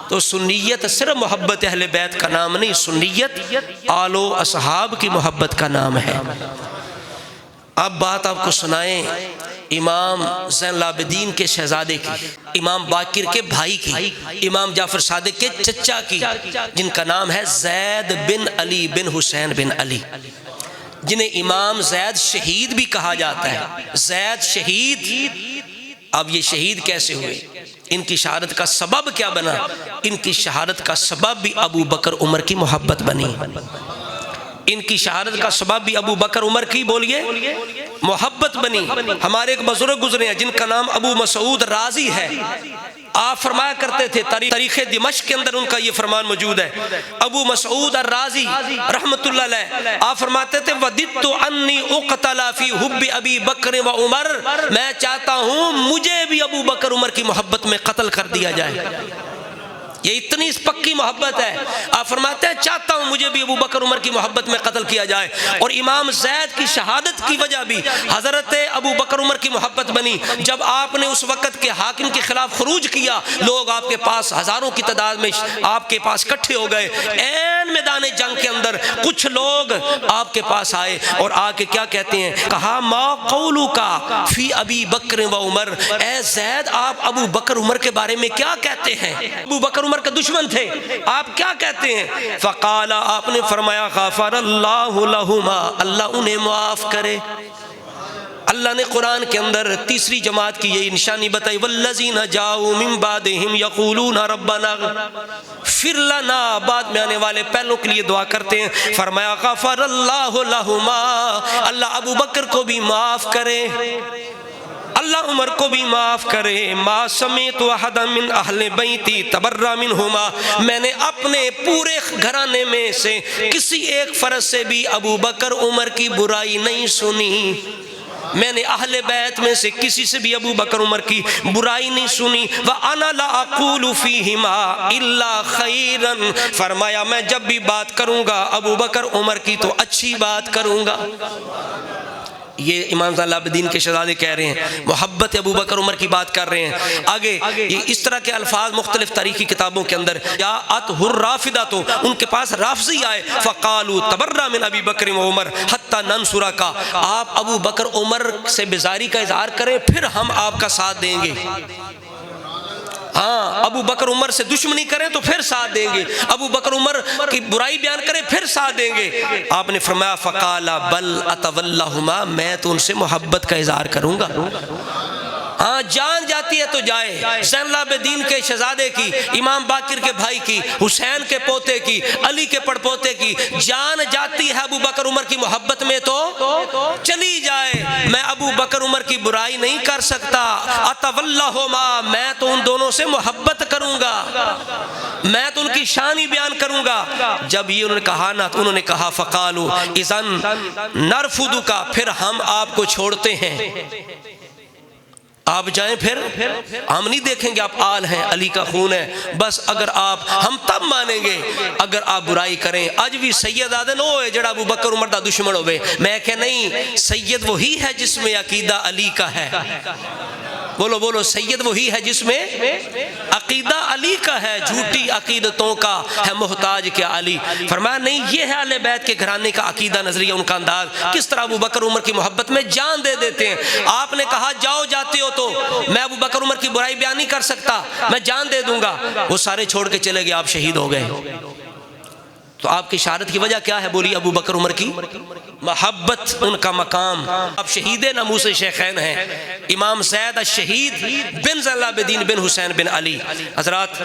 تو سنیت صرف محبت اہل بیت کا نام نہیں، سنیت آل و اصحاب کی محبت کا نام ہے۔ اب بات آپ کو سنائیں امام زین العابدین کے شہزادے کی، امام باقر کے بھائی کی، امام جعفر صادق کے چچا کی، جن کا نام ہے زید بن علی بن حسین بن علی، جنہیں امام زید شہید بھی کہا جاتا ہے۔ زید شہید، اب یہ شہید کیسے ہوئے؟ ان کی شہادت کا سبب کیا بنا؟ ان کی شہادت کا سبب بھی ابو بکر عمر کی محبت بنی۔ ان کی شہادت کا سبب بھی ابو بکر عمر کی بولیے محبت بنی۔ ہمارے ایک بزرگ گزرے ہیں جن کا نام ابو مسعود رازی ہے، آپ فرمایا کرتے تھے، تاریخ دمشق کے اندر ان کا یہ فرمان موجود ہے، ابو مسعود الرازی رحمت اللہ علیہ، آپ فرماتے تھے وَدِدْتُ أَنِّي أُقْتَلَ فِي حُبِّ أَبِي بَكْرٍ وَعُمَرٍ، میں چاہتا ہوں مجھے بھی ابو بکر عمر کی محبت میں قتل کر دیا جائے۔ یہ اتنی پکی محبت ہے، آپ فرماتے ہیں چاہتا ہوں مجھے بھی ابو بکر عمر کی محبت میں قتل کیا جائے۔ اور امام زید کی شہادت کی وجہ بھی حضرت ابو بکر عمر کی محبت بنی۔ جب آپ نے اس وقت کے حاکم کے خلاف خروج کیا، لوگ آپ کے پاس ہزاروں کی تعداد میں آپ کے پاس اکٹھے ہو گئے، این میدان جنگ کے اندر کچھ لوگ آپ کے پاس آئے اور آ کے کیا کہتے ہیں، کہا ما قولک فی ابی بکر و عمر، اے زید آپ ابو بکر عمر کے بارے میں کیا کہتے ہیں؟ ابو بکر عمر کا دشمن تھے، آپ کیا کہتے ہیں؟ فقال، آپ نے فرمایا غفر اللہ لہما، اللہ انہیں معاف کرے۔ اللہ نے قرآن کے اندر تیسری جماعت کی یہی نشانی بتائی، والذین جاؤوا من بعدہم یقولون ربنا اغفر لنا، بعد میں آنے والے پہلوں کے لیے دعا کرتے ہیں، فرمایا غفر اللہ لہما، اللہ ابو بکر کو بھی معاف کرے، اللہ عمر کو بھی معاف کرے۔ ما سمیت احد من اہل بیتی تبرا منہما، میں نے اپنے پورے گھرانے میں سے کسی ایک فرد سے بھی ابو بکر عمر کی برائی نہیں سنی، میں نے اہل بیت میں سے کسی سے بھی ابو بکر عمر کی برائی نہیں سنی۔ وَأَنَا لَا أَقُولُ فِيهِمَا إِلَّا خَيْرًا، فرمایا میں جب بھی بات کروں گا ابو بکر عمر کی تو اچھی بات کروں گا۔ یہ امام زین العابدین کے شہزادے کہہ رہے ہیں، محبت ابو بکر عمر کی بات کر رہے ہیں۔ آگے یہ اس طرح کے الفاظ مختلف تاریخی کتابوں کے اندر، یا اتہ الرافدہ، تو ان کے پاس رافضی آئے، فقالوا تبرأ من ابی بکر و عمر حتی ننصرک، آپ ابو بکر عمر سے بیزاری کا اظہار کریں پھر ہم آپ کا ساتھ دیں گے۔ ہاں، ابو بکر عمر سے دشمنی کریں تو پھر ساتھ دیں گے، ابو بکر عمر کی برائی بیان کریں پھر ساتھ دیں گے۔ آپ نے فرمایا فقال بل اتولہما، میں تو ان سے محبت کا اظہار کروں گا۔ ہاں، جان جاتی ہے تو جائے، زین العابدین کے شہزادے کی، امام باقر کے بھائی کی، حسین کے پوتے کی، علی کے پڑپوتے کی جان جاتی ہے ابو بکر عمر کی محبت میں تو چلی جائے، میں ابو بکر عمر کی برائی نہیں کر سکتا۔ اتولہما، میں تو ان دونوں سے محبت کروں گا، میں تو ان کی شانی بیان کروں گا۔ جب یہ انہوں نے کہا نا، تو انہوں نے کہا فقالوا اذن نرفضک، پھر ہم آپ کو چھوڑتے ہیں، آپ جائیں، پھر ہم نہیں دیکھیں گے آپ آل ہیں، علی کا خون ہے، بس اگر آپ، ہم تب مانیں گے اگر آپ برائی کریں۔ آج بھی سید آدن ہوئے جڑا ابو بکر عمر دا دشمن ہوئے، میں کہ نہیں، سید وہی ہے جس میں عقیدہ علی کا ہے، بولو بولو، سید وہی ہے جس میں عقیدہ علی کا ہے، جھوٹی عقیدتوں کا ہے محتاج کیا علی۔ فرمایا نہیں، یہ ہے اہل بیت کے گھرانے کا عقیدہ، نظریہ، ان کا انداز، کس طرح ابو بکر عمر کی محبت میں جان دے دیتے ہیں۔ آپ نے کہا جاؤ، جاتے ہو تو میں ابو بکر عمر کی برائی بیان نہیں کر سکتا، میں جان دے دوں گا۔ وہ سارے چھوڑ کے چلے گئے، آپ شہید ہو گئے۔ تو آپ کی شہادت کی وجہ کیا ہے؟ بولی ابو بکر عمر کی محبت، ان کا مقام۔ آپ شہید ناموس شیخین ہیں، امام زید الشہید بن زین العابدین بن حسین بن علی۔ حضرات